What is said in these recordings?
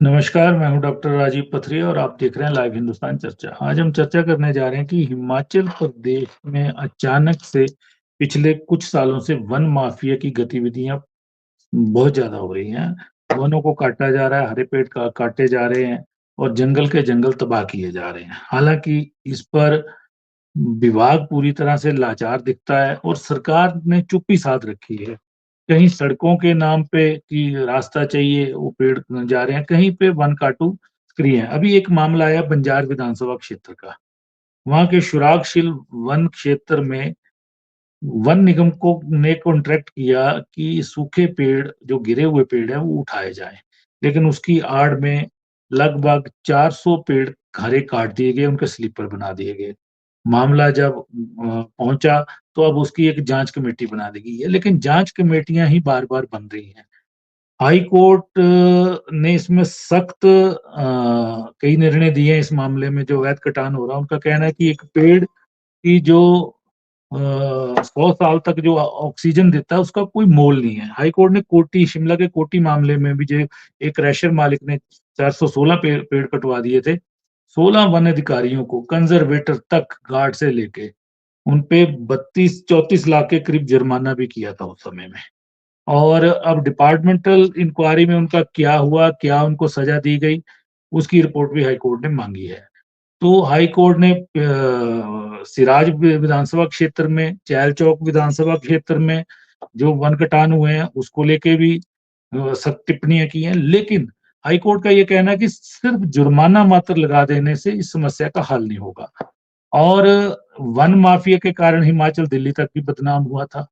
नमस्कार, मैं हूं डॉक्टर राजीव पथरिया और आप देख रहे हैं लाइव हिंदुस्तान चर्चा। आज हम चर्चा करने जा रहे हैं कि हिमाचल प्रदेश में अचानक से पिछले कुछ सालों से वन माफिया की गतिविधियां बहुत ज्यादा हो रही हैं। वनों को काटा जा रहा है, हरे पेड़ काटे जा रहे हैं और जंगल के जंगल तबाह किए जा रहे हैं। हालांकि इस पर विभाग पूरी तरह से लाचार दिखता है और सरकार ने चुप्पी साध रखी है। कहीं सड़कों के नाम पे कि रास्ता चाहिए वो पेड़ जा रहे हैं, कहीं पे वन काटू सक्रिय है। अभी एक मामला आया बंजार विधानसभा क्षेत्र का। वहां के शुरागशील वन क्षेत्र में वन निगम को ने कॉन्ट्रैक्ट किया कि सूखे पेड़ जो गिरे हुए पेड़ हैं वो उठाए जाएं, लेकिन उसकी आड़ में लगभग 400 पेड़ हरे काट दिए गए, उनके स्लीपर बना दिए गए। मामला जब पहुंचा तो अब उसकी एक जांच कमेटी बना दी गई है, लेकिन जांच कमेटियां ही बार बार बन रही हैं। हाई कोर्ट ने इसमें सख्त कई निर्णय दिए हैं। इस मामले में जो अवैध कटान हो रहा है, उनका कहना है कि एक पेड़ की जो 100 साल तक जो ऑक्सीजन देता है उसका कोई मोल नहीं है। हाई कोर्ट ने कोटी शिमला के कोटी मामले में भी जो एक रैशर मालिक ने 416 पेड़ कटवा दिए थे, 16 वन अधिकारियों को कंजर्वेटर तक गार्ड से लेके उनपे 32-34 लाख के करीब जुर्माना भी किया था उस समय में। और अब डिपार्टमेंटल इंक्वायरी में उनका क्या हुआ, क्या उनको सजा दी गई, उसकी रिपोर्ट भी हाई कोर्ट ने मांगी है। तो हाई कोर्ट ने सिराज विधानसभा क्षेत्र में, चहल चौक विधानसभा क्षेत्र में जो वन कटान हुए हैं उसको लेके भी सख्त टिप्पणियां की हैं, लेकिन हाई कोर्ट का ये कहना है कि सिर्फ जुर्माना मात्र लगा देने से इस समस्या का हल नहीं होगा। और वन माफिया के कारण हिमाचल दिल्ली तक भी बदनाम हुआ था।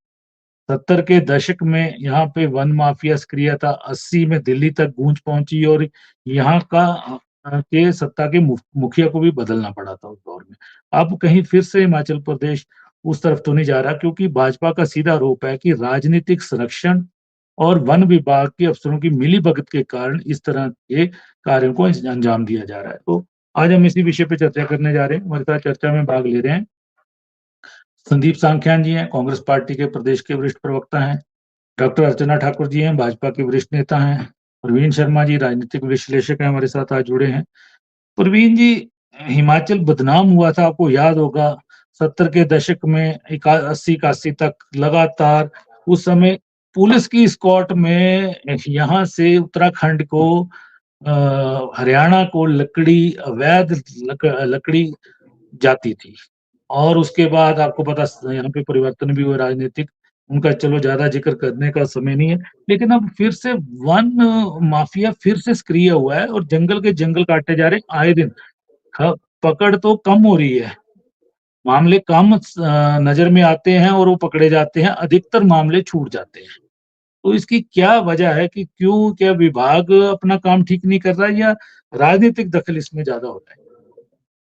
70 के दशक में यहाँ पे वन माफिया सक्रिय था, 80 में दिल्ली तक गूंज पहुंची और यहाँ का के सत्ता के मुखिया को भी बदलना पड़ा था उस दौर में। अब कहीं फिर से हिमाचल प्रदेश उस तरफ तो नहीं जा रहा, क्योंकि भाजपा का सीधा आरोप है कि राजनीतिक संरक्षण और वन विभाग के अफसरों की मिलीभगत के कारण इस तरह के कार्यों को अंजाम दिया जा रहा है। तो आज हम इसी विषय पे चर्चा करने जा रहे हैं। हमारे साथ चर्चा में भाग ले रहे हैं संदीप सांख्यान जी हैं, कांग्रेस पार्टी के प्रदेश के वरिष्ठ प्रवक्ता हैं। डॉक्टर अर्चना ठाकुर जी हैं, भाजपा के वरिष्ठ नेता हैं। प्रवीण शर्मा जी राजनीतिक विश्लेषक हैं, हमारे साथ आज जुड़े हैं। प्रवीण जी, हिमाचल बदनाम हुआ था, आपको याद होगा 70 के दशक में 80-81 तक लगातार उस समय पुलिस की स्कॉट में यहाँ से उत्तराखंड को हरियाणा को लकड़ी अवैध लकड़ी जाती थी। और उसके बाद आपको पता यहाँ पे परिवर्तन भी हुआ राजनीतिक, उनका चलो ज्यादा जिक्र करने का समय नहीं है। लेकिन अब फिर से वन माफिया फिर से सक्रिय हुआ है और जंगल के जंगल काटे जा रहे हैं आए दिन। पकड़ तो कम हो रही है, मामले कम नजर में आते हैं और वो पकड़े जाते हैं, अधिकतर मामले छूट जाते हैं। तो इसकी क्या वजह है कि क्यों, क्या विभाग अपना काम ठीक नहीं कर रहा है या राजनीतिक दखल इसमें ज्यादा हो रहा है?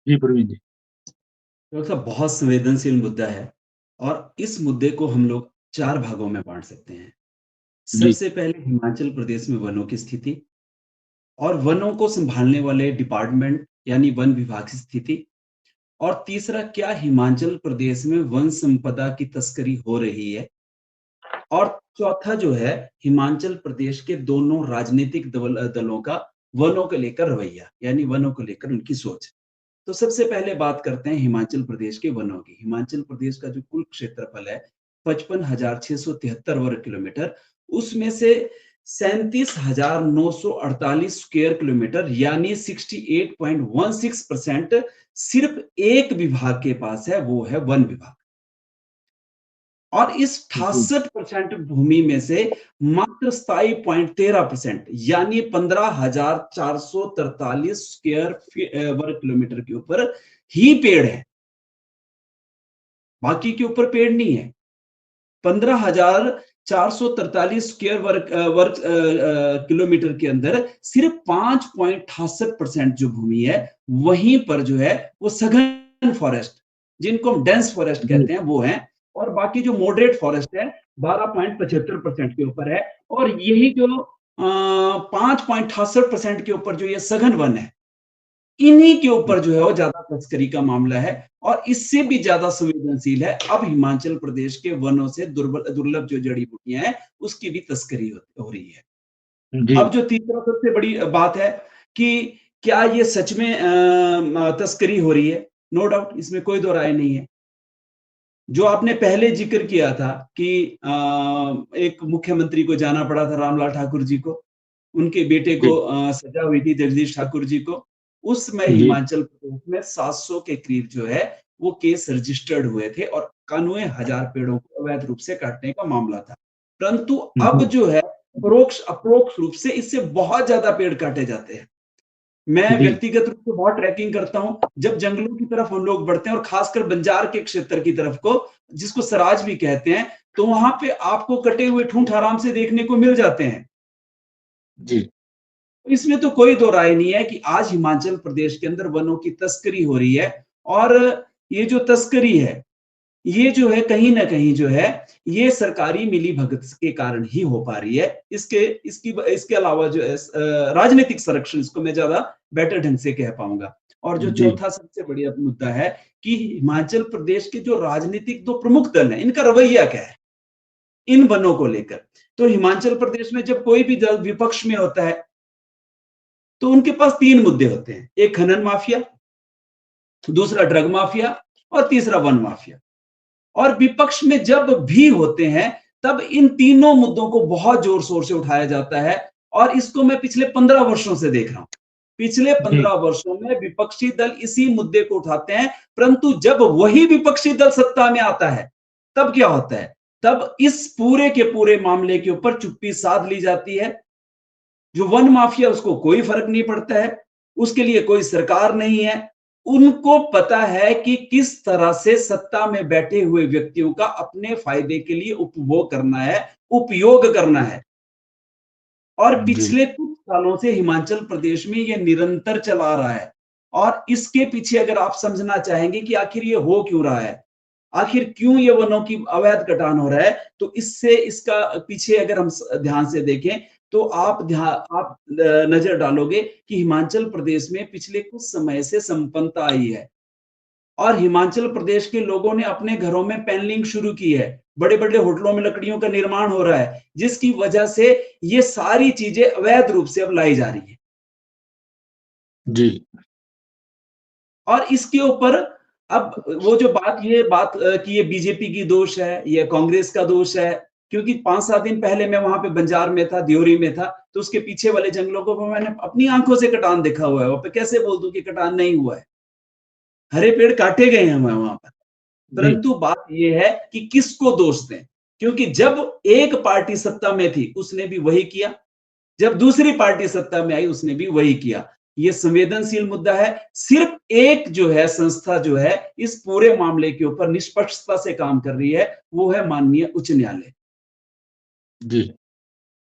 जी प्रवीण जी। डॉक्टर साहब, बहुत संवेदनशील मुद्दा है और इस मुद्दे को हम लोग चार भागों में बांट सकते हैं। जी। सबसे पहले हिमाचल प्रदेश में वनों की स्थिति और वनों को संभालने वाले डिपार्टमेंट यानी वन विभाग की स्थिति। और तीसरा, क्या हिमाचल प्रदेश में वन संपदा की तस्करी हो रही है। और चौथा जो है, हिमाचल प्रदेश के दोनों राजनीतिक दलों का वनों को लेकर रवैया यानी वनों को लेकर उनकी सोच। तो सबसे पहले बात करते हैं हिमाचल प्रदेश के वनों की। हिमाचल प्रदेश का जो कुल क्षेत्रफल है 55,673 वर्ग किलोमीटर, उसमें से 37,948 स्क्वायर किलोमीटर यानी 68.16% सिर्फ एक विभाग के पास है, वो है वन विभाग। और इस जी। 68% भूमि में से मात्र 27.13% यानी 15,443 स्क्वायर वर्ग किलोमीटर के ऊपर ही पेड़ है, बाकी के ऊपर पेड़ नहीं है। 15,443 स्क्वायर वर्ग किलोमीटर के अंदर सिर्फ 5.68% जो भूमि है, वहीं पर जो है वो सघन फॉरेस्ट, जिनको हम डेंस फॉरेस्ट जी। कहते हैं, वो है। और बाकी जो मॉडरेट फॉरेस्ट है 12.75% के ऊपर है। और यही जो 5.68% के ऊपर जो ये सघन वन है, इन्हीं के ऊपर जो है वो ज्यादा तस्करी का मामला है। और इससे भी ज्यादा संवेदनशील है, अब हिमाचल प्रदेश के वनों से दुर्लभ जो जड़ी बूटियां हैं उसकी भी तस्करी हो रही है। जी। अब जो तीसरा सबसे बड़ी बात है कि क्या ये सच में तस्करी हो रही है? नो डाउट, इसमें कोई दो राय नहीं है। जो आपने पहले जिक्र किया था कि एक मुख्यमंत्री को जाना पड़ा था, रामलाल ठाकुर जी को, उनके बेटे को जी, सजा हुई थी, जगदीश ठाकुर जी को। उस समय जी, हिमाचल प्रदेश में 700 के करीब जो है वो केस रजिस्टर्ड हुए थे और कानूए हजार पेड़ों को अवैध रूप से काटने का मामला था। परंतु अब जी, जो है परोक्ष अप्रोक्ष रूप से इससे बहुत ज्यादा पेड़ काटे जाते हैं। मैं जी, व्यक्तिगत रूप से बहुत ट्रैकिंग करता हूँ। जब जंगलों की तरफ हम लोग बढ़ते हैं और खासकर बंजार के क्षेत्र की तरफ को, जिसको सराज भी कहते हैं, तो वहां पे आपको कटे हुए ठूंठ आराम से देखने को मिल जाते हैं। जी, इसमें तो कोई दो राय नहीं है कि आज हिमाचल प्रदेश के अंदर वनों की तस्करी हो रही है और ये जो तस्करी है, ये जो है कहीं न कहीं जो है, ये सरकारी मिलीभगत के कारण ही हो पा रही है। इसके अलावा जो है राजनीतिक संरक्षण, इसको मैं ज़्यादा बेटर ढंग से कह पाऊँगा। और जो जी, चौथा सबसे बढ़िया मुद्दा है कि हिमाचल प्रदेश के जो राजनीतिक 2 प्रमुख दल हैं, इनका रवैया क्या है, इन वनों को लेकर? तो हिमाचल प्रदेश में जब कोई भी दल विपक्ष में होता है, तो उनके पास 3 मुद्दे होते हैं। एक खनन माफिया, दूसरा ड्रग माफिया और तीसरा वन माफिया। और विपक्ष में जब भी होते हैं, तब इन तीनों मुद्दों को बहुत जोर-शोर से उठाया जाता है और इसको मैं पिछले 15 वर्षों से देख रहा हूँ। पिछले जी, 15 वर्षों में विपक्षी दल इसी मुद्दे को उठाते हैं, परंतु जब वही विपक्षी दल सत्ता में आता है, तब क्या होता है? तब इस पूरे के पूरे मामले के ऊपर चुप्पी साध ली जाती है। जो वन माफिया, उसको कोई फर्क नहीं पड़ता है, उसके लिए कोई सरकार नहीं है। उनको पता है कि किस तरह से सत्ता में बैठे हुए व्यक्तियों का अपने फायदे के लिए उपभोग करना है, उपयोग करना है। और जी, पिछले कुछ सालों से हिमाचल प्रदेश में ये निरंतर चला आ रहा है। और इसके पीछे अगर आप समझना चाहेंगे कि आखिर ये हो क्यों रहा है, आखिर क्यों ये वनों की अवैध कटान हो रहा है, तो इससे इसका पीछे अगर हम ध्यान से देखें, तो आप नजर डालोगे कि हिमाचल प्रदेश में पिछले कुछ समय से संपन्नता आई है और हिमाचल प्रदेश के लोगों ने अपने घरों में पैनलिंग शुरू की है। बड़े-बड़े होटलों में लकड़ियों का निर्माण हो रहा है, जिसकी वजह से ये सारी चीजें अवैध रूप से अब लाई जा रही हैं। जी, और इसके ऊपर अब वो जो बात कि ये बीजेपी की दोष है, ये कांग्रेस का दोष है, क्योंकि 5-7 दिन पहले मैं वहां पे बंजार में था, दियोरी में था, तो उसके पीछे वाले जंगलों को मैंने अपनी आंखों से कटान देखा हुआ है। वहां पे कैसे बोल दूं कि कटान नहीं हुआ है? हरे पेड़ काटे गए हैं वहां पर। जी, परंतु बात यह है कि किसको दोष दें, क्योंकि जब एक पार्टी सत्ता में थी उसने भी वही किया, जब दूसरी पार्टी सत्ता में आई उसने भी वही किया। ये संवेदनशील मुद्दा है। सिर्फ एक जो है संस्था जो है इस पूरे मामले के ऊपर निष्पक्षता से काम कर रही है, वो है माननीय उच्च न्यायालय। जी,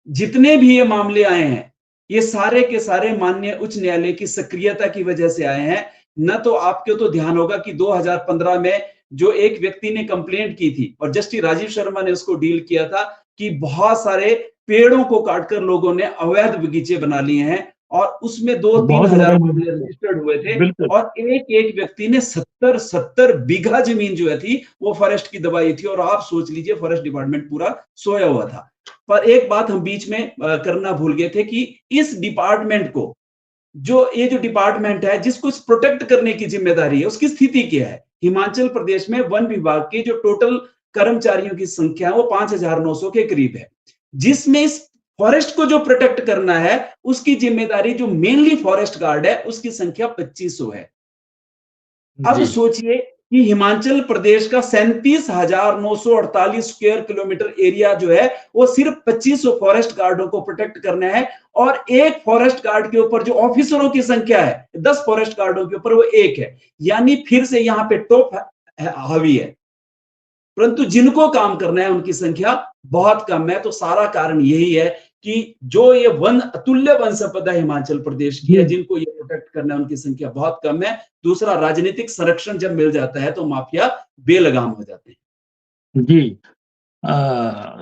जितने भी ये मामले आए हैं, ये सारे के सारे माननीय उच्च न्यायालय की सक्रियता की वजह से आए हैं। न तो आपको तो ध्यान होगा कि 2015 में जो एक व्यक्ति ने कंप्लेंट की थी और जस्टिस राजीव शर्मा ने उसको डील किया था कि बहुत सारे पेड़ों को काटकर लोगों ने अवैध बगीचे बना लिए हैं और उसमें 2-3 बहुत हजार बड़ा मामले रजिस्टर्ड हुए थे बिल्कुल, और एक-एक व्यक्ति ने 70-70 बीघा जमीन जो है थी वो फॉरेस्ट की दबाई थी और आप सोच लीजिए फॉरेस्ट डिपार्टमेंट पूरा सोया हुआ था। पर एक बात हम बीच में करना भूल गए थे कि इस डिपार्टमेंट को, जो ये जो डिपार्टमेंट है जिसको प्रोटेक्ट करने की जिम्मेदारी है, उसकी स्थिति क्या है? हिमाचल प्रदेश में वन विभाग के जो टोटल कर्मचारियों की संख्या है वो 5,900 के करीब है, जिसमें इस फॉरेस्ट को जो प्रोटेक्ट करना है उसकी जिम्मेदारी जो मेनली फॉरेस्ट गार्ड है उसकी संख्या 2500 है। अब जी, सोचिए कि हिमाचल प्रदेश का 37,948 स्क्वायर किलोमीटर एरिया जो है वो सिर्फ 2500 फॉरेस्ट गार्डों को प्रोटेक्ट करना है और एक फॉरेस्ट गार्ड के ऊपर जो ऑफिसरों की संख्या है 10 फॉरेस्ट गार्डों के ऊपर वो एक है, यानी फिर से यहां पे टॉप हावी है। परंतु जिनको काम करना है उनकी संख्या बहुत कम है। तो सारा कारण यही है कि जो ये वन अतुल्य वन संपदा हिमाचल प्रदेश की है, जी, जिनको ये प्रोटेक्ट करना है उनकी संख्या बहुत कम है। दूसरा, राजनीतिक संरक्षण जब मिल जाता है तो माफिया बेलगाम हो जाते हैं। जी।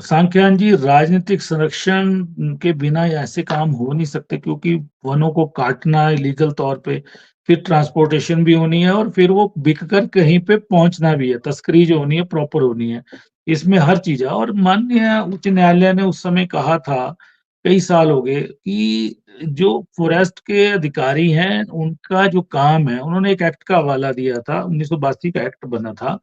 सांख्यान जी, राजनीतिक संरक्षण के बिना ये ऐसे काम हो नहीं सकते क्योंकि वनों को काटना इलीगल तौर पे, फिर ट्रांसपोर्टेशन भी होनी है और फिर वो बिक कर कहीं पे पहुंचना भी है, तस्करी जो होनी है प्रॉपर होनी है। इसमें हर चीज है और माननीय उच्च न्यायालय ने उस समय कहा था कई साल हो गए कि जो फॉरेस्ट के अधिकारी हैं, उनका जो काम है, उन्होंने एक एक्ट का हवाला दिया था, 1982 का एक्ट बना था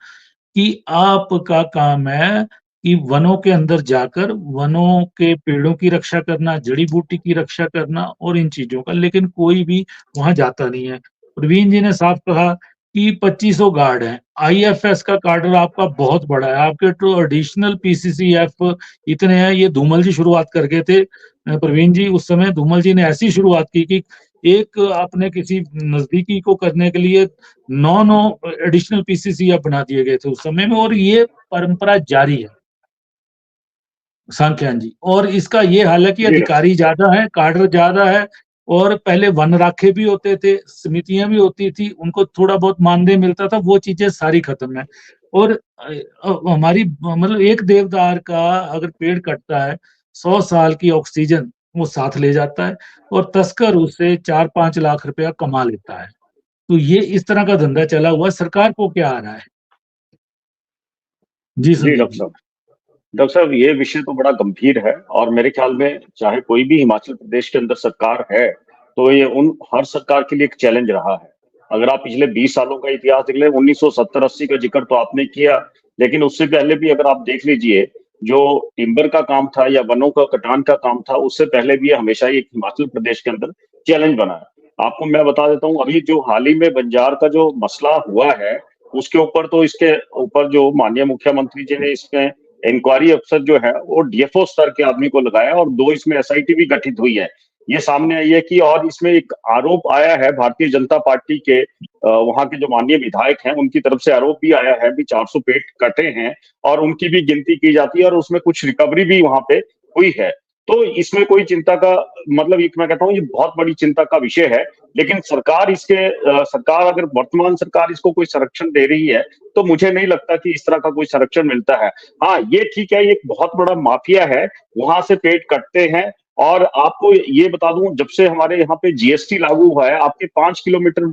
कि आपका काम है कि वनों के अंदर जाकर वनों के पेड़ों की रक्षा करना, जड़ी-बूटी की रक्षा करना और इन चीज़ों का, लेकिन कोई भी वहाँ जाता नहीं है। प्रवीण जी ने साफ कहा कि 2500 गार्ड हैं, आईएफएस का काडर आपका बहुत बड़ा है, आपके तो एडिशनल पीसीसीएफ इतने हैं, ये धूमल जी शुरुआत कर गए थे। प्रवीण जी उस समय धूमल जी ने ऐसी शुरुआत की कि एक आपने किसी नज़दीकी को करने के लिए 9 एडिशनल पीसीसीएफ बना दिए गए थे उस समय में, और ये परंपरा जारी है सांख्यान जी। और इसका ये हाल है कि जी डॉक्टर अधिकारी ज्यादा है, काडर ज्यादा है, और पहले वन राखे भी होते थे, समितियां भी होती थी, उनको थोड़ा बहुत मानदेय मिलता था, वो चीजें सारी खत्म है। और हमारी मतलब एक देवदार का अगर पेड़ कटता है, 100 साल की ऑक्सीजन वो साथ ले जाता है, और तस्कर उससे 4-5 लाख रुपया कमा लेता है। तो ये इस तरह का धंधा चला हुआ है, सरकार को क्या आ रहा है? जी जी संदीप डॉक्टर जी। साहब। डॉक्टर साहब, ये विषय तो बड़ा गंभीर है और मेरे ख्याल में चाहे कोई भी हिमाचल प्रदेश के अंदर सरकार है, तो ये उन हर सरकार के लिए एक चैलेंज रहा है। अगर आप पिछले 20 सालों का इतिहास देख लें, 1970-80 का जिक्र तो आपने किया, लेकिन उससे पहले भी अगर आप देख लीजिए, जो टिम्बर का काम था या वनों का कटान का काम था, उससे पहले भी ये हमेशा ही एक हिमाचल प्रदेश के अंदर चैलेंज बना है। आपको मैं बता देता हूँ, अभी जो हाल ही में बंजार का जो मसला हुआ है, उसके ऊपर तो इसके ऊपर जो माननीय मुख्यमंत्री जी ने इसमें इंक्वायरी अफसर जो है वो डीएफओ स्तर के आदमी को लगाया और 2 इसमें एसआईटी भी गठित हुई है। ये सामने आई है कि और इसमें एक आरोप आया है भारतीय जनता पार्टी के वहां के जो माननीय विधायक हैं उनकी तरफ से आरोप भी आया है भी 400 पेड़ कटे हैं और उनकी भी गिनती की जाती है और उसमें कुछ रिकवरी भी वहां पे हुई है। तो इसमें कोई चिंता का मतलब एक मैं कहता हूँ ये बहुत बड़ी चिंता का विषय है। लेकिन सरकार इसके सरकार अगर वर्तमान सरकार इसको कोई संरक्षण दे रही है तो मुझे नहीं लगता कि इस तरह का कोई संरक्षण मिलता है। हाँ, ये ठीक है, ये एक बहुत बड़ा माफिया है, वहां से पेड़ कटते हैं। और आपको ये बता दूं, जब से हमारे यहाँ पे जीएसटी लागू हुआ है, आपके 5 किलोमीटर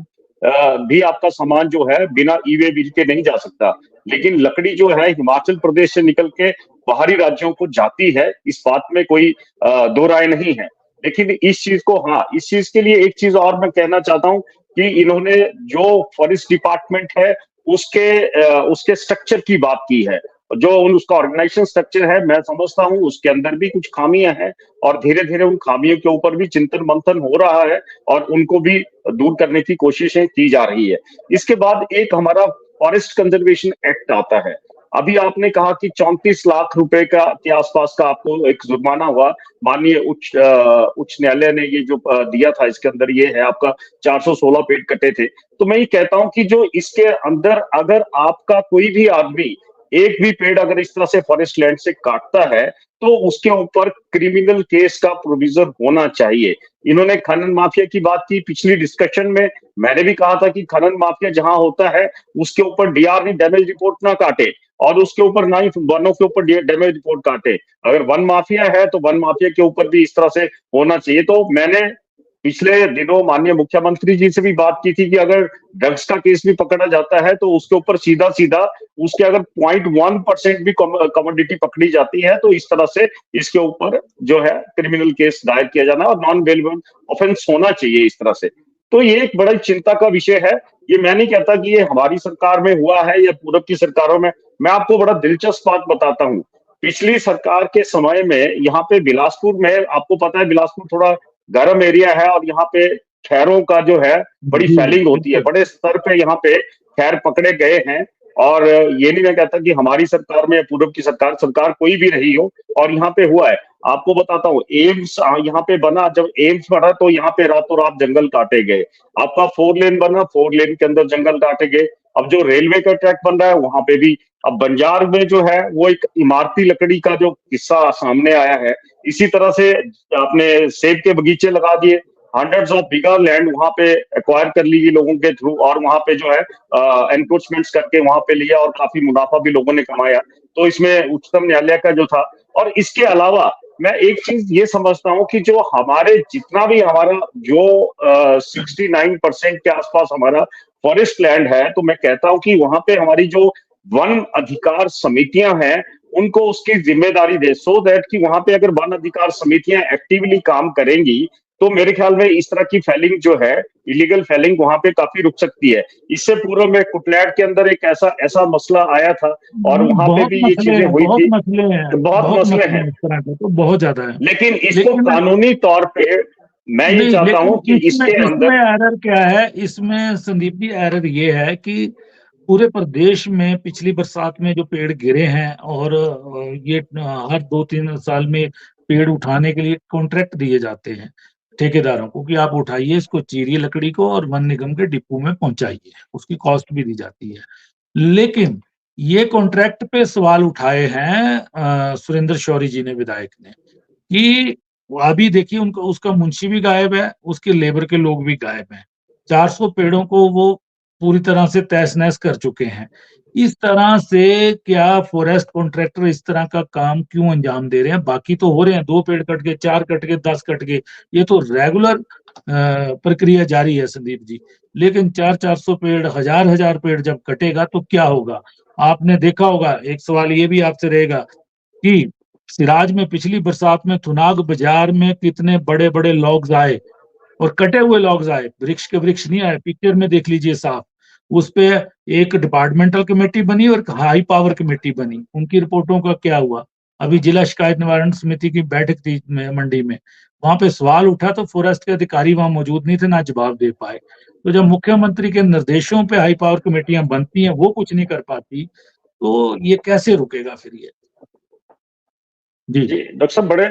भी आपका सामान जो है बिना ई वे बिल के नहीं जा सकता। लेकिन लकड़ी जो है हिमाचल प्रदेश से निकल के बाहरी राज्यों को जाती है, इस बात में कोई दो राय नहीं है। लेकिन इस चीज को, हाँ, इस चीज के लिए एक चीज और मैं कहना चाहता हूँ कि इन्होंने जो फॉरेस्ट डिपार्टमेंट है उसके स्ट्रक्चर की बात की है। जो उसका ऑर्गेनाइजेशन स्ट्रक्चर है, मैं समझता हूँ उसके अंदर भी कुछ खामियां हैं और धीरे धीरे उन खामियों के ऊपर भी चिंतन मंथन हो रहा है और उनको भी दूर करने की कोशिशें की जा रही है। इसके बाद एक हमारा फॉरेस्ट कंजर्वेशन एक्ट आता है। अभी आपने कहा कि 34 लाख रुपए का के आसपास का आपको एक जुर्माना हुआ। माननीय उच्च न्यायालय ने ये जो दिया था, इसके अंदर ये है आपका 416 पेड़ कटे थे। तो मैं ये कहता हूं कि जो इसके अंदर अगर आपका कोई भी आदमी एक भी पेड़ अगर इस तरह से फॉरेस्ट लैंड से काटता है तो उसके ऊपर क्रिमिनल केस का प्रोविजन होना चाहिए। इन्होंने खनन माफिया की बात की पिछली डिस्कशन में, मैंने भी कहा था कि खनन माफिया जहां होता है उसके ऊपर डीआर डैमेज रिपोर्ट ना काटे और उसके ऊपर ना ही वनों के ऊपर डैमेज रिपोर्ट काटे। अगर वन माफिया है तो वन माफिया के ऊपर भी इस तरह से होना चाहिए। तो मैंने पिछले दिनों माननीय मुख्यमंत्री जी से भी बात की थी कि अगर ड्रग्स का केस भी पकड़ा जाता है तो उसके ऊपर सीधा सीधा उसके अगर 0.1% भी कमोडिटी पकड़ी जाती है तो इस तरह से इसके ऊपर जो है क्रिमिनल केस दायर किया जाना और नॉन बेलेबल ऑफेंस होना चाहिए इस तरह से। तो ये एक बड़ी चिंता का विषय है। ये मैं नहीं कहता कि ये हमारी सरकार में हुआ है या पूर्व की सरकारों में। मैं आपको बड़ा दिलचस्प बात बताता हूँ। पिछली सरकार के समय में यहाँ पे बिलासपुर में, आपको पता है बिलासपुर थोड़ा गर्म एरिया है और यहाँ पे खैरों का जो है बड़ी जी फैलिंग होती है, बिल्कुल। बड़े स्तर पे यहाँ पे खैर पकड़े गए हैं। और ये नहीं मैं कहता कि हमारी सरकार में या पूर्व की सरकार कोई भी रही हो, और यहाँ पे हुआ है। आपको बताता हूँ, एम्स यहाँ पे बना, जब एम्स बना तो यहाँ पे रातों रात जंगल काटे गए। आपका 4 लेन बना, 4 लेन के अंदर जंगल काटे गए। अब जो रेलवे का ट्रैक बन रहा है वहां पे भी, अब बंजार में जो है वो एक इमारती लकड़ी का जो किस्सा सामने आया है। इसी तरह से आपने सेब के बगीचे लगा दिए, हंड्रेड्स ऑफ बीघा लैंड वहां पे एक्वायर कर लीजिए लोगों के थ्रू, और वहां पे जो है एनक्रोचमेंट्स करके वहां पे लिया और काफी मुनाफा भी लोगों ने कमाया। तो इसमें उच्चतम न्यायालय का जो था। और इसके अलावा मैं एक चीज ये समझता हूँ कि जो हमारे जितना भी हमारा जो 69% के आसपास हमारा फॉरेस्ट लैंड है, तो मैं कहता हूं कि वहां पे हमारी जो वन अधिकार समितियां हैं उनको उसकी जिम्मेदारी दे, सो दैट कि वहां पे अगर वन अधिकार समितियां एक्टिवली काम करेंगी तो मेरे ख्याल में इस तरह की फेलिंग जो है, इलीगल फेलिंग वहां पे काफी रुक सकती है। इससे पूर्व में कुटलैट के अंदर एक ऐसा ऐसा मसला आया था और वहां पे भी ये चीजें हुई बहुत थी। मसले हैं, बहुत बहुत मसले मसले हैं, हैं इस तरह के, तो बहुत ज्यादा है। लेकिन इसको लेकिन कानूनी तौर पे मैं ये नहीं, चाहता लेकिन हूं कि इसमें इसके इसमें अंदर एरर क्या है, इसमें संदीप जी एरर ये है कि पूरे प्रदेश में पिछली बरसात में जो पेड़ गिरे हैं और ये हर 2-3 साल में पेड़ उठाने के लिए कॉन्ट्रैक्ट दिए जाते हैं ठेकेदारों को कि आप उठाइए इसको, चीरिए लकड़ी को और वन निगम के डिपो में पहुंचाइए, उसकी कॉस्ट भी दी जाती है। लेकिन ये कॉन्ट्रैक्ट पे सवाल उठाए हैं सुरेंद्र शौरी जी ने, विधायक ने, कि अभी देखिए उनका उसका मुंशी भी गायब है, उसके लेबर के लोग भी गायब हैं। 400 पेड़ों को वो पूरी तरह से तहस-नहस कर चुके हैं। इस तरह से क्या फॉरेस्ट कॉन्ट्रैक्टर इस तरह का काम क्यों अंजाम दे रहे हैं? बाकी तो हो रहे हैं, 2 पेड़ कट गए, 4 कट गए, 10 कट गए, ये तो रेगुलर प्रक्रिया जारी है संदीप जी। लेकिन 400-400 पेड़, हजार-हजार पेड़ जब कटेगा तो क्या होगा? आपने देखा होगा, एक सवाल ये भी आपसे रहेगा कि सिराज में पिछली बरसात में थुनाग बाजार में कितने बड़े-बड़े लॉग्स आए और कटे हुए लॉग्स आए, वृक्ष के वृक्ष नहीं आए, पिक्चर में देख लीजिए साफ। उसपे एक डिपार्टमेंटल कमेटी बनी और एक हाई पावर कमेटी बनी, उनकी रिपोर्टों का क्या हुआ? अभी जिला शिकायत निवारण समिति की बैठक थी मंडी में, वहां पे सवाल उठा तो फॉरेस्ट के अधिकारी वहां मौजूद नहीं थे, ना जवाब दे पाए। तो जब मुख्यमंत्री के निर्देशों पे हाई पावर कमेटियां बनती हैं, वो कुछ नहीं कर पाती, तो ये कैसे रुकेगा फिर ये? जी। जी, डॉक्टर साहब बड़े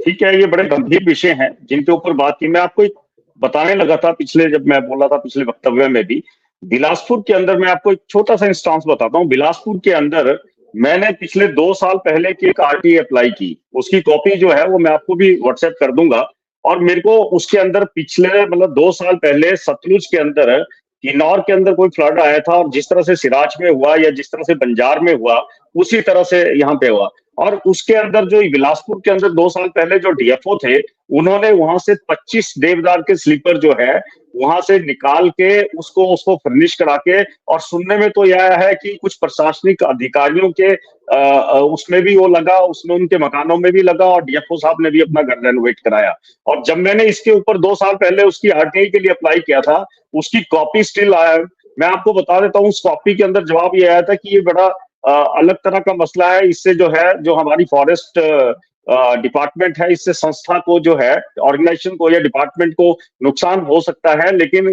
ठीक है, ये बड़े गंभीर विषय हैं जिनके ऊपर बात की। मैं आपको एक बताने लगा था पिछले, जब मैं बोला था पिछले वक्तव्य में भी, बिलासपुर के अंदर मैं आपको एक छोटा सा इंस्टांस बताता हूँ। बिलासपुर के अंदर मैंने पिछले 2 साल पहले की एक आरटीए अप्लाई की, उसकी कॉपी जो है वो मैं आपको भी व्हाट्सएप कर दूंगा। और मेरे को उसके अंदर पिछले मतलब 2 साल पहले सतलुज के अंदर, किन्नौर के अंदर कोई फ्लड आया था और जिस तरह से सिराज में हुआ या जिस तरह से बंजार में हुआ, उसी तरह से यहाँ पे हुआ। और उसके अंदर जो बिलासपुर के अंदर 2 साल पहले जो डीएफओ थे, उन्होंने वहां से 25 देवदार के स्लीपर जो है वहां से निकाल के उसको उसको फर्निश करा के, और सुनने में तो यह है कि कुछ प्रशासनिक अधिकारियों के उसमें भी वो लगा, उसमें उनके मकानों में भी लगा और डीएफओ साहब ने भी अपना घर रेनोवेट कराया। और जब मैंने इसके ऊपर 2 साल पहले उसकी आरटीआई के लिए अप्लाई किया था, उसकी कॉपी स्टिल आया। मैं आपको बता देता हूँ, उस कॉपी के अंदर जवाब ये आया था कि ये बड़ा अलग तरह का मसला है, इससे जो है जो हमारी फॉरेस्ट डिपार्टमेंट है, इससे संस्था को जो है, ऑर्गेनाइजेशन को या डिपार्टमेंट को नुकसान हो सकता है, लेकिन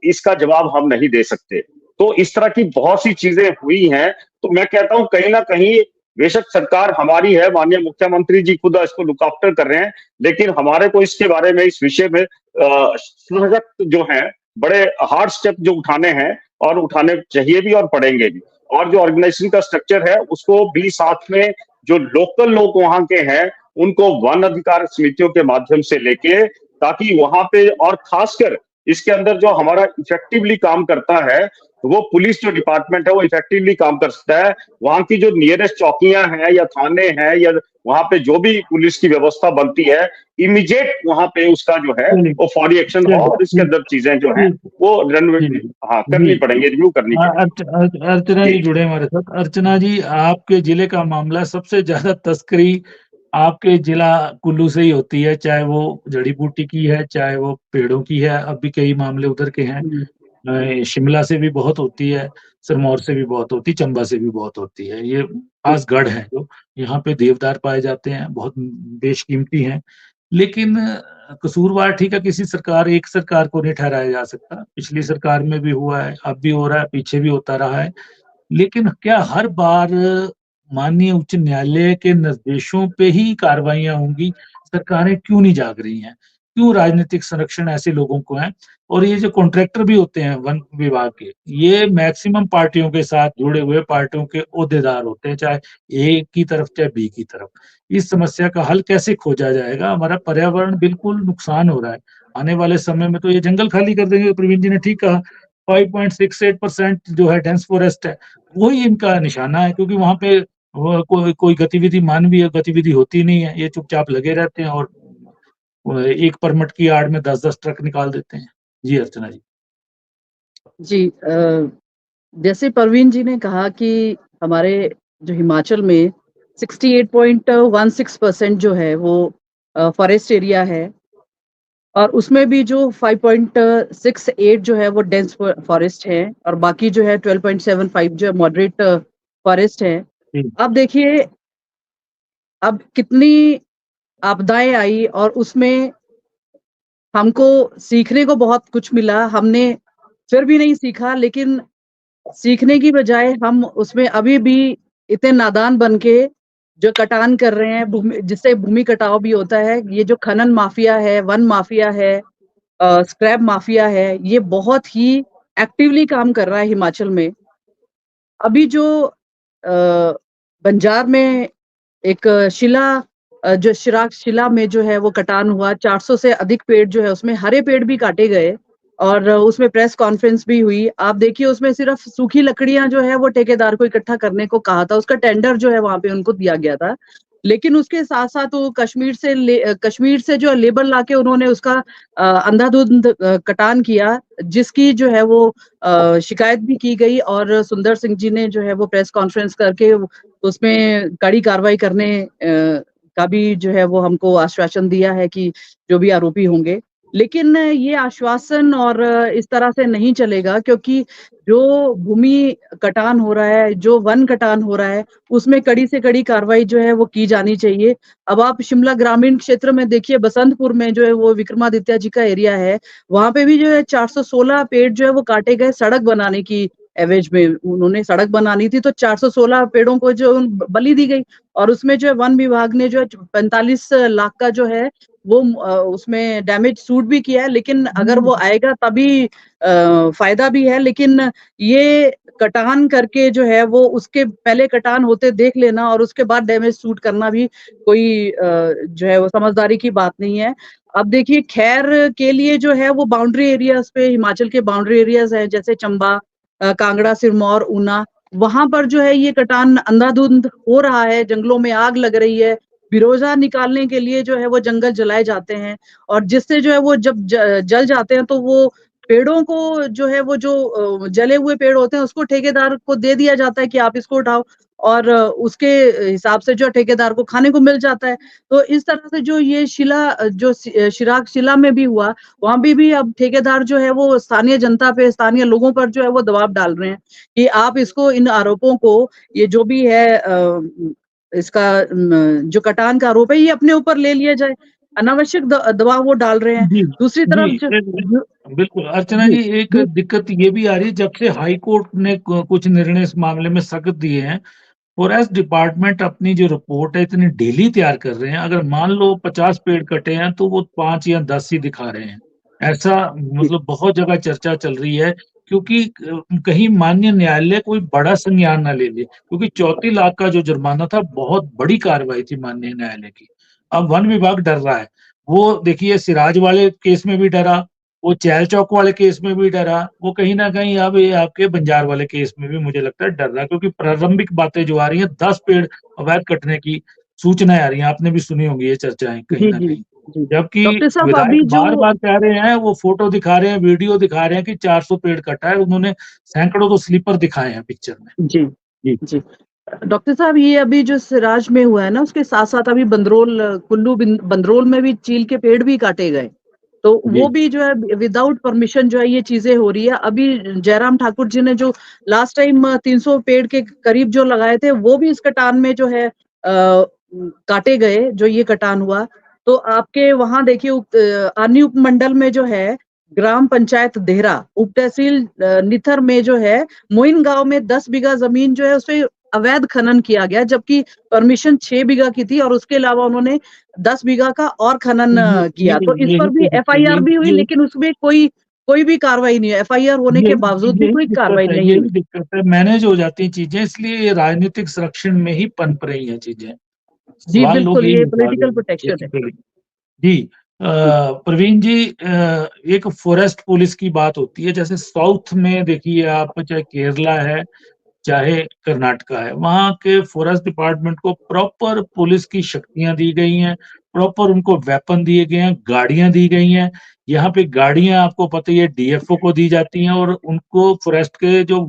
इसका जवाब हम नहीं दे सकते। तो इस तरह की बहुत सी चीजें हुई हैं। तो मैं कहता हूं कहीं ना कहीं बेशक सरकार हमारी है, माननीय मुख्यमंत्री जी खुद इसको लुक आफ्टर कर रहे हैं, लेकिन हमारे को इसके बारे में, इस विषय में सशक्त जो है, बड़े हार्ड स्टेप जो उठाने हैं और उठाने चाहिए भी और पड़ेंगे भी। और जो ऑर्गेनाइजेशन का स्ट्रक्चर है उसको भी साथ में, जो लोकल लोग वहां के हैं उनको वन अधिकार समितियों के माध्यम से लेके, ताकि वहां पे, और खासकर इसके अंदर जो हमारा इफेक्टिवली काम करता है, वो पुलिस जो डिपार्टमेंट है वो इफेक्टिवली काम कर सकता है। वहां की जो नियरेस्ट चौकियां हैं या थाने हैं या वहां पे जो भी पुलिस की व्यवस्था बनती है, इमीडिएट वहां पे उसका जो है वो फौरी एक्शन हो, और इसके अंदर चीजें जो है वो हाँ करनी पड़ेंगी, रिव्यू करनी पड़ेगी। अर्चना जी जुड़े हमारे साथ। अर्चना जी, आपके जिले का मामला, सबसे ज्यादा तस्करी आपके जिला कुल्लू से ही होती है, चाहे वो जड़ी बूटी की है, चाहे वो पेड़ों की है। अब भी कई मामले उधर के हैं, शिमला से भी बहुत होती है, सिरमौर से भी बहुत होती, चंबा से भी बहुत होती है। ये खास गढ़ है जो यहाँ पे देवदार पाए जाते हैं, बहुत बेशकीमती हैं। लेकिन कसूरवार ठीक है, किसी सरकार, एक सरकार को नहीं ठहराया जा सकता। पिछली सरकार में भी हुआ है, अब भी हो रहा है, पीछे भी होता रहा है। लेकिन क्या हर बार माननीय उच्च न्यायालय के निर्देशों पे ही कार्रवाइयां होंगी? सरकारें क्यों नहीं जाग रही हैं? क्यों राजनीतिक संरक्षण ऐसे लोगों को है? और ये जो कॉन्ट्रैक्टर भी होते हैं वन विभाग के, ये मैक्सिमम पार्टियों के साथ जुड़े हुए पार्टियों के ओहदेदार होते हैं, चाहे ए की तरफ चाहे बी की तरफ। इस समस्या का हल कैसे खोजा जाएगा? हमारा पर्यावरण बिल्कुल नुकसान हो रहा है। आने वाले समय में तो ये जंगल खाली कर देंगे। प्रवीण जी ने ठीक कहा, 5.68% जो है डेंस फॉरेस्ट है, वही इनका निशाना है, क्योंकि वहां पे कोई गतिविधि, मानवीय गतिविधि होती नहीं है। ये चुपचाप लगे रहते हैं और एक परमिट की आड़ में 10-10 ट्रक निकाल देते हैं। जी अर्चना जी। जी, जैसे परवीन जी ने कहा कि हमारे जो हिमाचल में 68.16% जो है वो फॉरेस्ट एरिया है, और उसमें भी जो 5.68 जो है वो डेंस फॉरेस्ट है, और बाकी जो है 12.75 जो है मॉडरेट फॉरेस्ट है। जी। अब देखिए, अब कितनी आपदाएं आई और उसमें हमको सीखने को बहुत कुछ मिला। हमने फिर भी नहीं सीखा, लेकिन सीखने की बजाय हम उसमें अभी भी इतने नादान बन के जो कटान कर रहे हैं, जिससे भूमि कटाव भी होता है। ये जो खनन माफिया है, वन माफिया है, स्क्रैप माफिया है, ये बहुत ही एक्टिवली काम कर रहा है हिमाचल में। अभी जो बंजार में एक जो शिराक शिला में जो है वो कटान हुआ, 400 से अधिक पेड़ जो है उसमें हरे पेड़ भी काटे गए, और उसमें प्रेस कॉन्फ्रेंस भी हुई। आप देखिए, उसमें सिर्फ सूखी लकड़ियां जो है वो ठेकेदार को इकट्ठा करने को कहा था, उसका टेंडर जो है वहां पे उनको दिया गया था। लेकिन उसके साथ साथ वो कश्मीर से जो लेबर लाके उन्होंने उसका अंधाधुंध कटान किया, जिसकी जो है वो शिकायत भी की गई, और सुंदर सिंह जी ने जो है वो प्रेस कॉन्फ्रेंस करके उसमें कड़ी कार्रवाई करने का भी जो है वो हमको आश्वासन दिया है कि जो भी आरोपी होंगे। लेकिन ये आश्वासन और इस तरह से नहीं चलेगा, क्योंकि जो भूमि कटान हो रहा है, जो वन कटान हो रहा है, उसमें कड़ी से कड़ी कार्रवाई जो है वो की जानी चाहिए। अब आप शिमला ग्रामीण क्षेत्र में देखिए, बसंतपुर में जो है वो विक्रमादित्य जी का एरिया है, वहां पे भी जो है 416 पेड़ जो है वो काटे गए सड़क बनाने की एवज में। उन्होंने सड़क बनानी थी तो 416 पेड़ों को जो बलि दी गई, और उसमें जो है वन विभाग ने जो है 45 लाख का जो है वो उसमें डैमेज सूट भी किया है। लेकिन अगर वो आएगा तभी फायदा भी है। लेकिन ये कटान करके जो है वो उसके पहले कटान होते देख लेना और उसके बाद डैमेज सूट करना भी कोई जो है वो समझदारी की बात नहीं है। अब देखिए, खैर के लिए जो है वो बाउंड्री एरियाज पे, हिमाचल के बाउंड्री एरियाज है जैसे चंबा, कांगड़ा, सिरमौर, ऊना, वहां पर जो है ये कटान अंधाधुंध हो रहा है, जंगलों में आग लग रही है, बिरोजा निकालने के लिए जो है वो जंगल जलाए जाते हैं, और जिससे जो है वो जब जल जाते हैं तो वो पेड़ों को जो है वो जो जले हुए पेड़ होते हैं उसको ठेकेदार को दे दिया जाता है कि आप इसको उठाओ, और उसके हिसाब से जो ठेकेदार को खाने को मिल जाता है। तो इस तरह से जो ये शिराक शिला में भी हुआ, वहां भी अब ठेकेदार जो है वो स्थानीय जनता पे, स्थानीय लोगों पर जो है वो दबाव डाल रहे हैं कि आप इसको, इन आरोपों को, ये जो भी है इसका जो कटान का आरोप है, ये अपने ऊपर ले लिया जाए। अनावश्यक दबाव वो डाल रहे हैं। जी, दूसरी तरफ जी, बिल्कुल अर्चना जी, एक दिक्कत ये भी आ रही है, जब से हाई कोर्ट ने कुछ निर्णय इस मामले में सख्त दिए हैं, फॉरेस्ट डिपार्टमेंट अपनी जो रिपोर्ट है इतनी डेली तैयार कर रहे हैं। अगर मान लो 50 पेड़ कटे हैं तो वो 5 या 10 ही दिखा रहे हैं। ऐसा मतलब बहुत जगह चर्चा चल रही है, क्योंकि कहीं माननीय न्यायालय कोई बड़ा संज्ञान ना ले ले, क्योंकि 34 लाख का जो जुर्माना था बहुत बड़ी कार्रवाई थी माननीय न्यायालय की। अब वन विभाग डर रहा है। वो देखिए सिराज वाले केस में भी डरा, वो चहल चौक वाले केस में भी डरा, वो कहीं ना कहीं अब ये आपके बंजार वाले केस में भी मुझे लगता है डर रहा है, क्योंकि प्रारंभिक बातें जो आ रही हैं 10 पेड़ अवैध कटने की सूचनाएं आ रही हैं। आपने भी सुनी होंगी ये चर्चाएं कहीं जी ना जी कहीं, जी। जबकि डॉक्टर साहब, विधायक अभी जो बार बार कह रहे हैं, वो फोटो दिखा रहे हैं, वीडियो दिखा रहे हैं कि 400 पेड़ कटा है। उन्होंने सैकड़ों तो स्लीपर दिखाए हैं पिक्चर में। जी जी जी। डॉक्टर साहब, ये अभी जो सिराज में हुआ है ना, उसके साथ साथ अभी बंदरोल में भी चील के पेड़ भी काटे गए, तो जी वो भी जो है विदाउट परमिशन जो है ये चीजें हो रही है। अभी जयराम ठाकुर जी ने जो लास्ट टाइम 300 पेड़ के करीब जो लगाए थे, वो भी इस कटान में जो है काटे गए, जो ये कटान हुआ। तो आपके वहां देखिए, आनी उपमंडल में जो है ग्राम पंचायत देहरा, उप तहसील निथर में जो है मोइन गांव में 10 बीघा जमीन जो है उसपे अवैध खनन किया गया, जबकि परमिशन 6 बीघा की थी, और उसके अलावा उन्होंने 10 बीघा का और खनन किया। तो इस पर भी एफआईआर भी हुई, लेकिन उसमें कोई भी कार्रवाई नहीं है। एफआईआर होने के बावजूद भी कोई कार्रवाई नहीं यही हुई। दिक्कत है, मैनेज हो जाती हैं चीजें, इसलिए ये राजनीतिक संरक्षण में ही पनप रही हैं चीजें। जी सवाल लोग बिल्कुल, यही ये उठा रहे पॉलिटिकल हैं प्रोटेक्शन है। बेसिकली। जी प्रवीण जी, एक फॉरेस्ट पुलिस की बात होती है, जैसे साउथ में देखिए आप, चाहे केरला है चाहे कर्नाटका है, वहाँ के फॉरेस्ट डिपार्टमेंट को प्रॉपर पुलिस की शक्तियां दी गई हैं, प्रॉपर उनको वेपन दिए गए हैं, गाड़ियां दी गई हैं। यहाँ पे गाड़ियां आपको पता ही है डीएफओ को दी जाती हैं, और उनको फॉरेस्ट के जो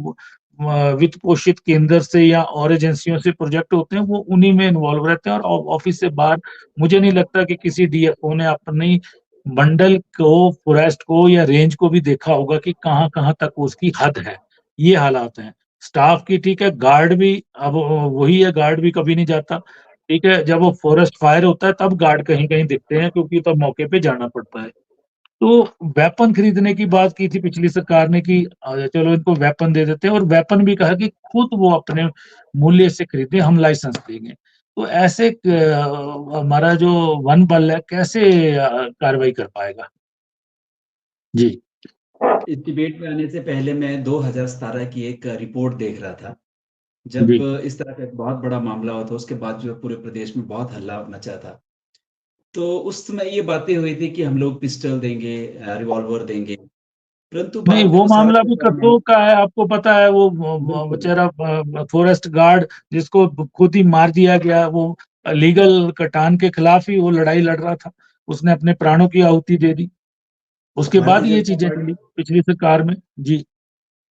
वित्त पोषित केंद्र से या और एजेंसियों से प्रोजेक्ट होते हैं, वो उन्हीं में इन्वॉल्व रहते हैं, और ऑफिस से बाहर मुझे नहीं लगता कि किसी डीएफओ ने अपनी मंडल को, फॉरेस्ट को या रेंज को भी देखा होगा कि कहाँ-कहाँ तक उसकी हद है। ये हालात हैं। स्टाफ की ठीक है, गार्ड भी अब वही है, गार्ड भी कभी नहीं जाता। ठीक है, जब वो फॉरेस्ट फायर होता है तब गार्ड कहीं-कहीं दिखते हैं, क्योंकि तब मौके पे जाना पड़ता है। तो वेपन खरीदने की बात की थी पिछली सरकार ने कि चलो इनको वेपन दे देते हैं, और वेपन भी कहा कि खुद वो अपने मूल्य से खरीदें, हम लाइसेंस देंगे। तो ऐसे हमारा जो वन बल है कैसे कार्रवाई कर पाएगा? जी। इस डिबेट में आने से पहले मैं 2017 की एक रिपोर्ट देख रहा था। जी। जब इस तरह का एक बहुत बड़ा मामला हुआ था, उसके बाद जो पूरे प्रदेश में बहुत हल्ला मचा था। तो उस समय ये बातें हुई थी कि हम लोग पिस्टल देंगे, रिवॉल्वर देंगे, परंतु नहीं, बाद में वो वो सारा मामला भी चक्कर में करसोग का है, आपको पता है, वो बिल्कुल, बेचारा फॉरेस्ट गार्ड जिसको खुद ही मार दिया गया, वो लीगल कटान के खिलाफ ही वो लड़ाई लड़ रहा था। उसने अपने प्राणों की आहुति दे दी। उसके भारतीय बाद ये जनता चीजें पार्टी चली पिछली सरकार में। जी।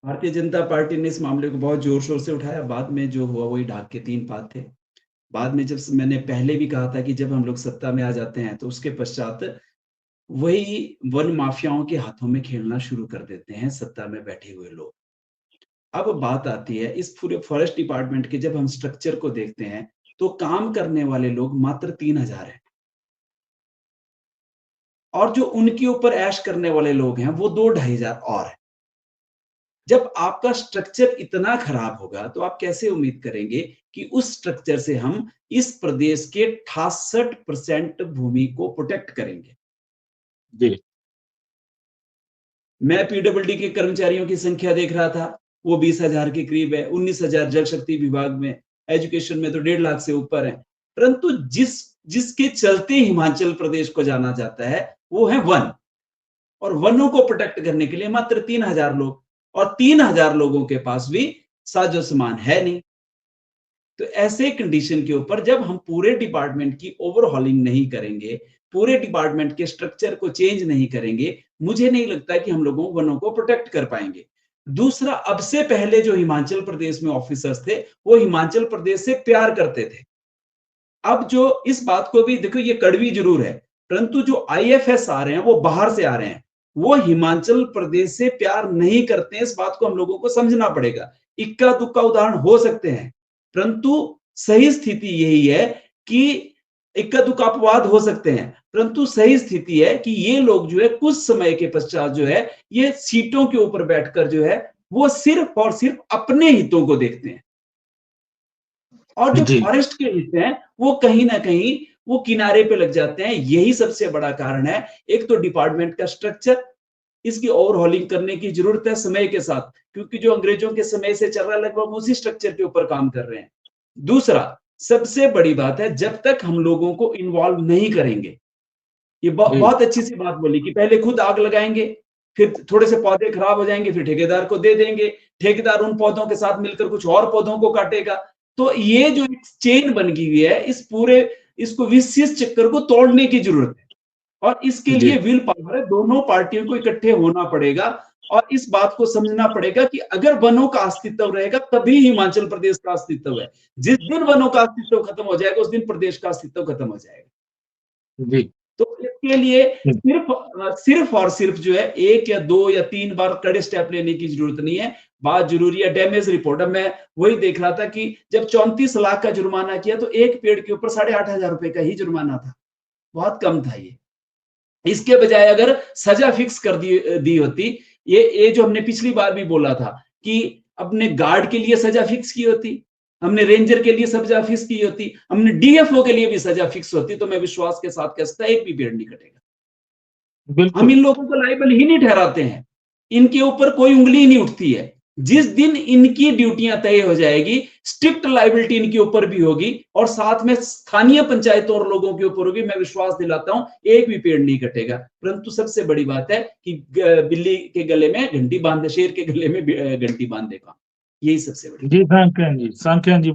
भारतीय जनता पार्टी ने इस मामले को बहुत ज़ोर-शोर से उठाया, बाद में जो हुआ वही ढाक के 3 पात थे। बाद में जब स मैंने पहले भी कहा था कि जब हम लोग सत्ता में आ जाते हैं, तो उसके पश्चात वही वन माफियाओं के हाथों में खेलना शुरू कर देते हैं सत्ता में बैठे हुए लोग। अब बात आती है इस पूरे फॉरेस्ट डिपार्टमेंट के, जब हम स्ट्रक्चर को देखते हैं, तो काम करने वाले लोग मात्र 3000 हैं। और जो उनके ऊपर ऐश करने वाले लोग हैं, वो 2 ढाई हज़ार और हैं। जब आपका स्ट्रक्चर इतना खराब होगा, तो आप कैसे उम्मीद करेंगे कि उस स्ट्रक्चर से हम इस प्रदेश के 68% भूमि को प्रोटेक्ट करेंगे? जी। मैं पीडब्ल्यूडी के कर्मचारियों की संख्या देख रहा था, वो 20,000 के करीब है, 19,000 जल शक्ति विभाग में, एजुकेशन में तो 1.5 लाख से ऊपर है। परंतु जिसके चलते हिमाचल प्रदेश को जाना जाता है, वो है वन। और वनों को प्रोटेक्ट करने के लिए मात्र 3,000 लोग, और 3,000 लोगों के पास भी साजो सामान है नहीं। तो ऐसे कंडीशन के ऊपर जब हम पूरे डिपार्टमेंट की ओवरहॉलिंग नहीं करेंगे, पूरे डिपार्टमेंट के स्ट्रक्चर को चेंज नहीं करेंगे, मुझे नहीं लगता कि हम लोगों वनों को प्रोटेक्ट कर पाएंगे। दूसरा, अब से पहले जो हिमाचल प्रदेश में ऑफिसर्स थे, वो हिमाचल प्रदेश से प्यार करते थे। अब जो इस बात को भी देखो, ये कड़वी जरूर है, परंतु जो आईएफएस आ रहे हैं, वो बाहर से आ रहे हैं, वो हिमाचल प्रदेश से प्यार नहीं करते हैं। इस बात को हम लोगों को समझना पड़ेगा। इक्का दुक्का उदाहरण हो सकते हैं, परंतु सही स्थिति यही है कि इक्का दुक्का अपवाद हो सकते हैं, परंतु सही स्थिति है कि ये लोग जो है कुछ समय के पश्चात जो है, ये सीटों के ऊपर बैठकर जो है, वो सिर्फ और सिर्फ अपने हितों को देखते हैं। और जो जी। फॉरेस्ट के हिस्से हैं, वो कहीं ना कहीं वो किनारे पे लग जाते हैं। यही सबसे बड़ा कारण है। एक तो डिपार्टमेंट का स्ट्रक्चर, इसकी ओवरहॉलिंग करने की जरूरत है समय के साथ, क्योंकि जो अंग्रेजों के समय से चल रहा है, लगभग उसी स्ट्रक्चर के ऊपर काम कर रहे हैं। दूसरा, सबसे बड़ी बात है, जब तक हम लोगों को इन्वॉल्व नहीं करेंगे, ये जी। बहुत अच्छी सी बात बोली कि पहले खुद आग लगाएंगे, फिर थोड़े से पौधे खराब हो जाएंगे, फिर ठेकेदार को दे देंगे, ठेकेदार उन पौधों के साथ मिलकर कुछ और पौधों को काटेगा। तो ये जो एक चेन बन गई हुई है, इस पूरे इसको विशिष्ट चक्कर को तोड़ने की जरूरत है। और इसके जी। लिए विल पावर है, दोनों पार्टियों को इकट्ठे होना पड़ेगा, और इस बात को समझना पड़ेगा कि अगर वनों का अस्तित्व रहेगा, तभी हिमाचल प्रदेश का अस्तित्व है। जिस दिन वनों का अस्तित्व खत्म हो जाएगा, उस दिन प्रदेश का अस्तित्व खत्म हो जाएगा। जी। तो इसके लिए सिर्फ और सिर्फ जो है 1 या 2 या 3 बार कड़े स्टेप लेने की जरूरत नहीं है। बात जरूरी है डैमेज रिपोर्ट। अब मैं वही देख रहा था कि जब 34 लाख का जुर्माना किया, तो एक पेड़ के ऊपर 8,500 रुपए का ही जुर्माना था। बहुत कम था ये। इसके बजाय अगर सजा फिक्स कर दी होती, ये जो हमने पिछली बार भी बोला था कि अपने गार्ड के लिए सजा फिक्स की होती, हमने रेंजर के लिए सजा फिक्स की होती, हमने डीएफओ के लिए भी सजा फिक्स होती, तो मैं विश्वास के साथ कह सकता एक भी पेड़ नहीं कटेगा। हम बिल्कुल। इन लोगों को लायबल ही नहीं ठहराते हैं, इनके ऊपर कोई उंगली नहीं उठती है। जिस दिन इनकी ड्यूटियां तय हो जाएगी, स्ट्रिक्ट लायबिलिटी इनके ऊपर भी होगी, और साथ में स्थानीय पंचायतों और लोगों के ऊपर होगी। मैं विश्वास दिलाता हूं एक भी पेड़ नहीं कटेगा। परंतु सबसे बड़ी बात है कि बिल्ली के गले में घंटी बांध दे, शेर के गले में घंटी बांध देगा। यही सबसे बड़ी जी, सांख्यान जी।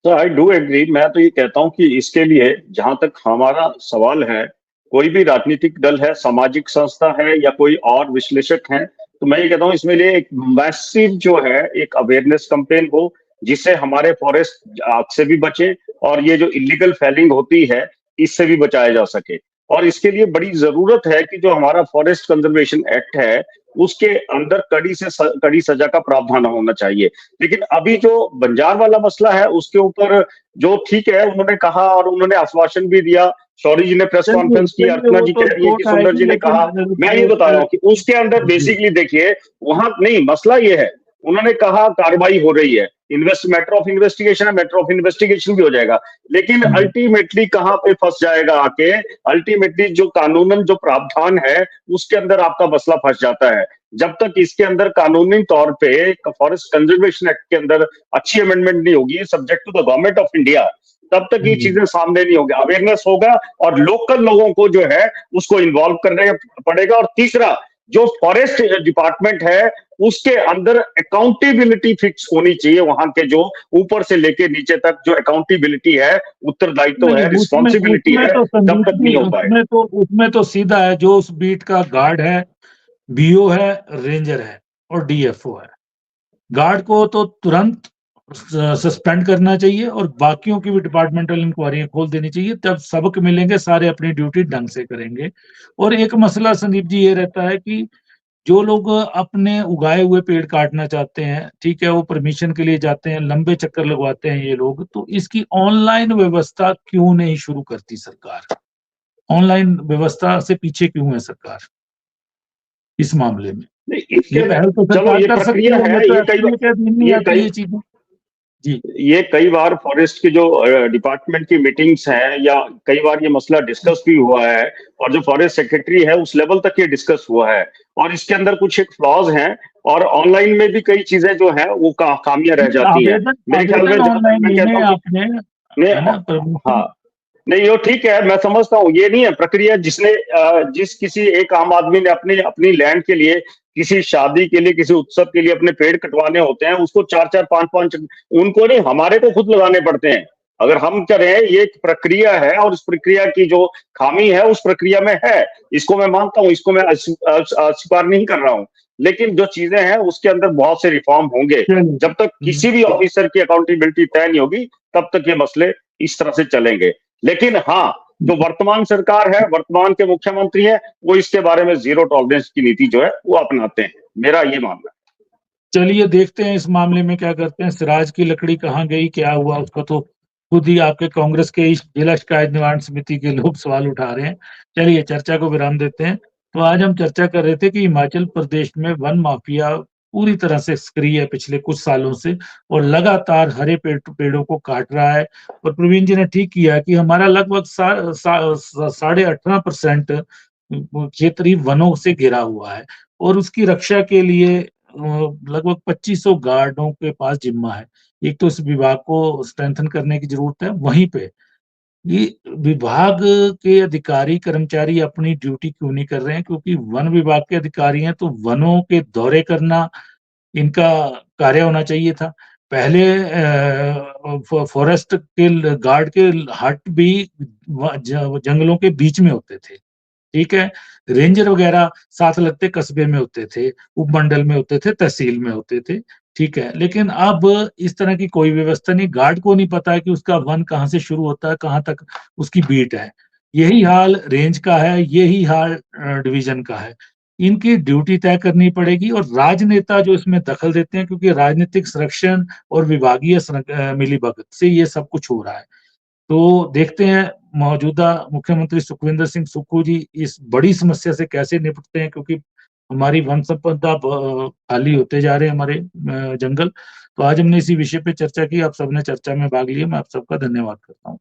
तो आई डू एग्री। मैं तो ये कहता हूं कि इसके लिए जहां तक हमारा सवाल है, कोई भी राजनीतिक दल है, सामाजिक संस्था है, या कोई और विश्लेषक हैं, तो मैं ये कहता हूँ इसमें लिए एक मैसिव जो है एक अवेयरनेस कैंपेन हो, जिससे हमारे फॉरेस्ट आग से भी बचे और ये जो इलीगल फेलिंग होती है इससे भी बचाया जा सके। और इसके लिए बड़ी जरूरत है कि जो हमारा फॉरेस्ट कंजर्वेशन एक्ट है उसके अंदर कड़ी सजा का प्रावधान होना चाहिए। लेकिन अभी जो बंजार वाला मसला है उसके ऊपर जो ठीक है उन्होंने कहा और उन्होंने आश्वासन भी दिया, शौरी जी ने प्रेस कॉन्फ्रेंस की, अर्चना जी कह रही है कि सुंदर जी ने कहा, मैं ये बता रहा हूँ कि उसके अंदर बेसिकली देखिए वहां नहीं मसला ये है, उन्होंने कहा कार्रवाई हो रही है, मैटर ऑफ इन्वेस्टिगेशन है, मैटर ऑफ इन्वेस्टिगेशन भी हो जाएगा, लेकिन अल्टीमेटली कहां पे फंस जाएगा आके, अल्टीमेटली जो कानूनन जो प्रावधान है उसके अंदर आपका मसला फंस जाता है। जब तक इसके अंदर कानूनी तौर पे फॉरेस्ट कंजर्वेशन एक्ट के अंदर अच्छी अमेंडमेंट नहीं होगी subject to the government of India, तब तक ये चीजें सामने नहीं होगी, अवेयरनेस होगा और लोकल लोगों को जो है उसको इन्वॉल्व करने पड़ेगा। और तीसरा जो फॉरेस्ट डिपार्टमेंट है उसके अंदर अकाउंटेबिलिटी फिक्स होनी चाहिए, वहां के जो ऊपर से लेके नीचे तक जो अकाउंटेबिलिटी है, उत्तरदायित्व है, रिस्पॉन्सिबिलिटी है, तब तक नहीं हो पाएगा। उसमें तो सीधा है, जो उस बीट का गार्ड है, बीओ है, रेंजर है और डीएफओ है, गार्ड को तो तुरंत सस्पेंड करना चाहिए और बाकियों की भी डिपार्टमेंटल इंक्वायरी खोल देनी चाहिए, तब सबक मिलेंगे, सारे अपनी ड्यूटी ढंग से करेंगे। और एक मसला संदीप जी ये रहता है कि जो लोग अपने उगाए हुए पेड़ काटना चाहते हैं, ठीक है, वो परमिशन के लिए जाते हैं, लंबे चक्कर लगवाते हैं ये लोग, तो इसकी ऑनलाइन व्यवस्था क्यों नहीं शुरू करती सरकार? ऑनलाइन व्यवस्था से पीछे क्यों है सरकार इस मामले में? ये पहल तो सरकार कर सकती है, ये चीजें जी। ये कई बार फॉरेस्ट की जो डिपार्टमेंट की मीटिंग्स हैं या कई बार ये मसला डिस्कस भी हुआ है और जो फॉरेस्ट सेक्रेटरी है उस लेवल तक ये डिस्कस हुआ है और इसके अंदर कुछ एक फ्लॉज हैं और ऑनलाइन में भी कई चीजें जो है वो खामियां रह जाती हैं मेरे ख्याल में। हाँ नहीं वो ठीक है, मैं समझता हूँ, ये नहीं है प्रक्रिया जिस किसी एक आम आदमी ने अपनी लैंड के लिए किसी शादी के लिए किसी उत्सव के लिए अपने पेड़ कटवाने होते हैं उसको 4-4 5-5 उनको नहीं हमारे को खुद लगाने पड़ते हैं। अगर हम करें ये एक प्रक्रिया है और उस प्रक्रिया की जो खामी है उस प्रक्रिया में है, इसको मैं मानता हूँ, इसको मैं अस्वीकार नहीं कर रहा हूँ, लेकिन जो चीजें हैं उसके अंदर बहुत से रिफॉर्म होंगे। जब तक किसी भी ऑफिसर की अकाउंटेबिलिटी तय नहीं होगी तब तक ये मसले इस तरह से चलेंगे। लेकिन हाँ, जो वर्तमान सरकार है, वर्तमान के मुख्यमंत्री हैं, वो इसके बारे में जीरो टॉलरेंस की नीति जो है वो अपनाते हैं, मेरा ये मानना है। चलिए देखते हैं इस मामले में क्या करते हैं। सिराज की लकड़ी कहाँ गई, क्या हुआ उसका तो खुद ही आपके कांग्रेस के जिला शिकायत निवारण समिति के लोग सवाल उठा रहे हैं। चलिए चर्चा को विराम देते हैं। तो आज हम चर्चा कर रहे थे कि हिमाचल प्रदेश में वन माफिया पूरी तरह से सक्रिय है पिछले कुछ सालों से और लगातार हरे पेड़ों को काट रहा है। और प्रवीण जी ने ठीक किया कि हमारा लगभग 18.5% क्षेत्रीय वनों से घिरा हुआ है और उसकी रक्षा के लिए लगभग 2500 गार्डों के पास जिम्मा है। एक तो इस विभाग को स्ट्रेंथन करने की जरूरत है, वहीं पे ये विभाग के अधिकारी कर्मचारी अपनी ड्यूटी क्यों नहीं कर रहे हैं? क्योंकि वन विभाग के अधिकारी हैं तो वनों के दौरे करना इनका कार्य होना चाहिए था। पहले फॉरेस्ट के गार्ड के हट भी जंगलों के बीच में होते थे, ठीक है, रेंजर वगैरह साथ लगते कस्बे में होते थे, उपमंडल में होते थे, तहसील में होते थे, ठीक है। लेकिन अब इस तरह की कोई व्यवस्था नहीं, गार्ड को नहीं पता है कि उसका वन कहाँ से शुरू होता है, कहाँ तक उसकी बीट है। यही हाल रेंज का है, यही हाल डिवीजन का है। इनकी ड्यूटी तय करनी पड़ेगी और राजनेता जो इसमें दखल देते हैं, क्योंकि राजनीतिक संरक्षण और विभागीय मिलीभगत से ये सब कुछ हो रहा है। तो देखते हैं मौजूदा मुख्यमंत्री सुखविंदर सिंह सुक्खू जी इस बड़ी समस्या से कैसे निपटते हैं, क्योंकि हमारी वन संपदा खाली होते जा रहे हैं हमारे जंगल। तो आज हमने इसी विषय पे चर्चा की, आप सबने चर्चा में भाग लिया, मैं आप सबका धन्यवाद करता हूँ।